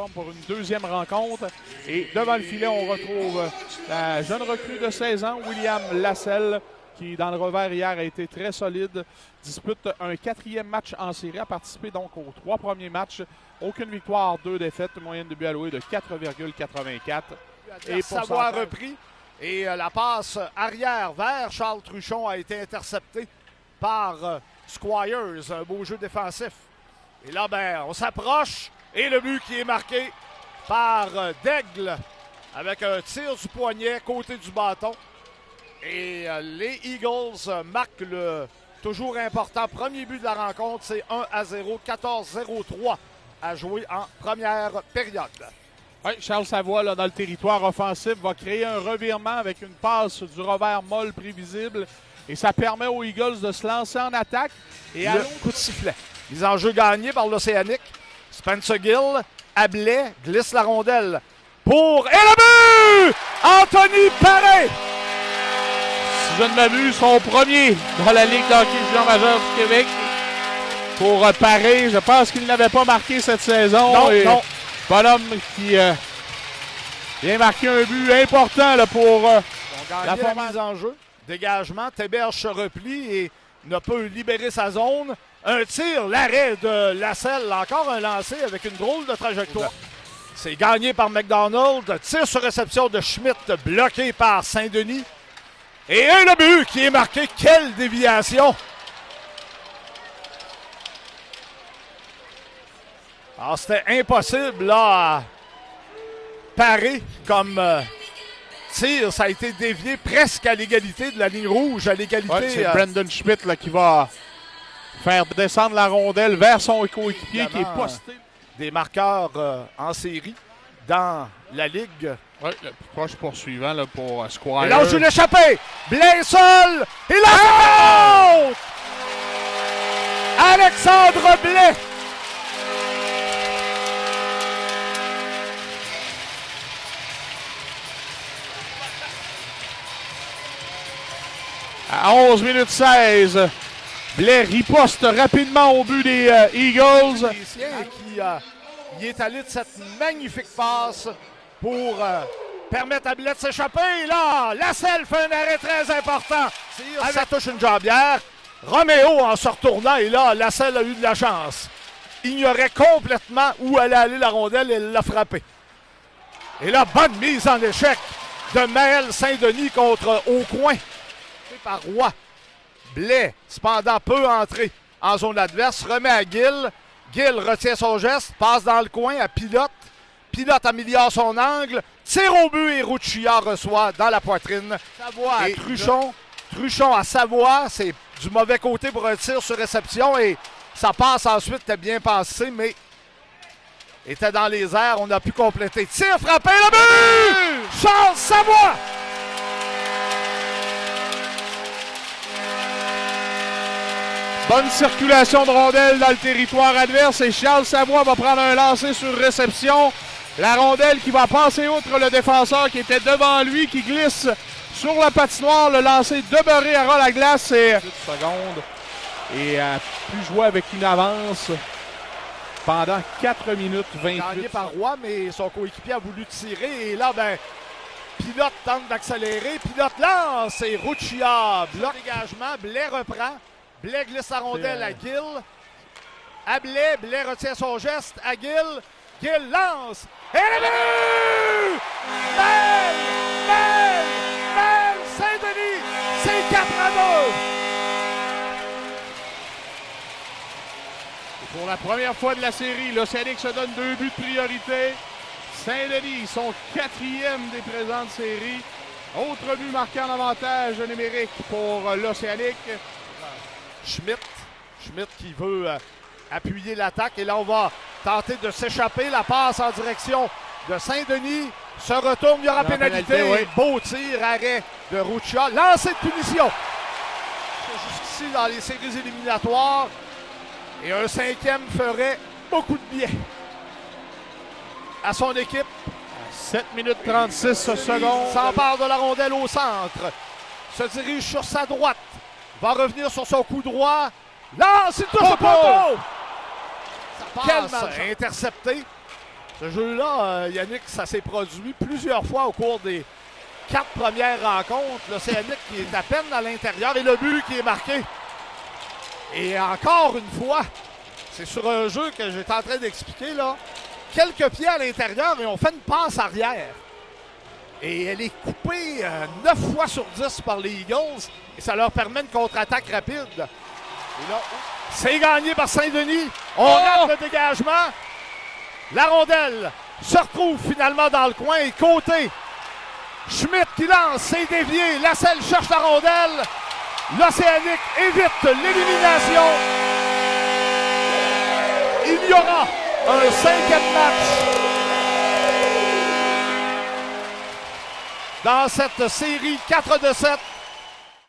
forme pour une deuxième rencontre. Et devant le filet, on retrouve la jeune recrue de 16 ans, William Lasselle, qui, dans le revers hier, a été très solide. Dispute un 4e match en série, a participé donc aux 3 premiers matchs. Aucune victoire, 2 défaites, moyenne de but alloué de 4,84. Et Savoie a repris. Et la passe arrière vers Charles Truchon a été interceptée par Squires. Un beau jeu défensif. Et là, on s'approche. Et le but qui est marqué par Daigle avec un tir du poignet, côté du bâton. Et les Eagles marquent le toujours important premier but de la rencontre. C'est 1-0, 14-0-3 à jouer en première période. Oui, Charles Savoie, là, dans le territoire offensif, va créer un revirement avec une passe du revers molle prévisible. Et ça permet aux Eagles de se lancer en attaque. Et le coup de sifflet. Mise en jeu gagnée par l'Océanique. Spencer Gill, Ablais, glisse la rondelle pour... Et le but! Anthony Paré! Si je ne m'abuse, son premier dans la Ligue d'hockey junior majeur du Québec. Pour Paré, je pense qu'il n'avait pas marqué cette saison. Non, et non. Bonhomme qui vient marquer un but important là, pour la mise en jeu. Dégagement, Téberge se replie et ne peut libérer sa zone. Un tir, l'arrêt de Lasselle, encore un lancé avec une drôle de trajectoire. C'est gagné par McDonald. Tir sur réception de Schmidt, bloqué par Saint-Denis. Et le but qui est marqué. Quelle déviation! Alors, c'était impossible là à parer comme tir. Ça a été dévié presque à l'égalité de la ligne rouge, à l'égalité. Ouais, c'est Brendan Schmidt là, qui va faire descendre la rondelle vers son coéquipier qui est posté. Des marqueurs en série dans la Ligue. Oui, le plus proche poursuivant là, pour Squire. Et là, je l'ai échappé. Blain seul. Et là, Alexandre Blais. À 11 minutes 16, Blais riposte rapidement au but des Eagles. Il est allé de cette magnifique passe pour permettre à Blais de s'échapper. Et là, Lasselle fait un arrêt très important. Ça touche une jambière. Roméo en se retournant. Et là, Lasselle a eu de la chance. Ignorait complètement où allait aller la rondelle et l'a frappé. Et là, bonne mise en échec de Maël Saint-Denis contre Aucoin. Par Roy. Blais, cependant, peut entrer en zone adverse, remet à Gill. Gill retient son geste, passe dans le coin à Pilote. Pilote améliore son angle, tire au but et Ruccia reçoit dans la poitrine. Savoie à Truchon. Truchon à Savoie, c'est du mauvais côté pour un tir sur réception et ça passe ensuite, c'était bien passé, mais était dans les airs, on a pu compléter. Tir frappé, le but! Charles Savoie! Bonne circulation de rondelle dans le territoire adverse et Charles Savoie va prendre un lancer sur réception. La rondelle qui va passer outre le défenseur qui était devant lui, qui glisse sur la patinoire. Le lancer demeuré à ras la glace. C'est 8 secondes et a pu jouer avec une avance pendant 4 minutes 28. Gagné par Roy, mais son coéquipier a voulu tirer. Et là, Pilote tente d'accélérer. Pilote lance et Ruccia bloque dégagement. Blais reprend. Blais glisse la rondelle à Gill. À Blais, Blais retient son geste à Gill. Gill lance. Et le but! Mel! Saint-Denis! C'est 4-2! Et pour la première fois de la série, l'Océanique se donne 2 buts de priorité. Saint-Denis, son 4e des présentes séries. Autre but marqué en avantage numérique pour l'Océanique. Schmidt qui veut appuyer l'attaque. Et là, on va tenter de s'échapper. La passe en direction de Saint-Denis. Se retourne, il y aura pénalité. Oui. Beau tir, arrêt de Ruccia. Lancé de punition. Jusqu'ici, dans les séries éliminatoires. Et un 5e ferait beaucoup de bien à son équipe. 7 minutes 36 secondes. S'empare de la rondelle au centre. Se dirige sur sa droite. Va revenir sur son coup droit. Là, c'est tout ce poteau! Quel match intercepté. Ce jeu-là, Yannick, ça s'est produit plusieurs fois au cours des 4 premières rencontres. L'Océanique qui est à peine à l'intérieur et le but qui est marqué. Et encore une fois, c'est sur un jeu que j'étais en train d'expliquer, là. Quelques pieds à l'intérieur et on fait une passe arrière. Et elle est coupée 9 fois sur 10 par les Eagles. Et ça leur permet une contre-attaque rapide. Et là, c'est gagné par Saint-Denis. On rate le dégagement. La rondelle se retrouve finalement dans le coin et côté. Schmidt qui lance, c'est dévié. Lasselle cherche la rondelle. L'Océanique évite l'élimination. Il y aura un 5e match dans cette série 4-7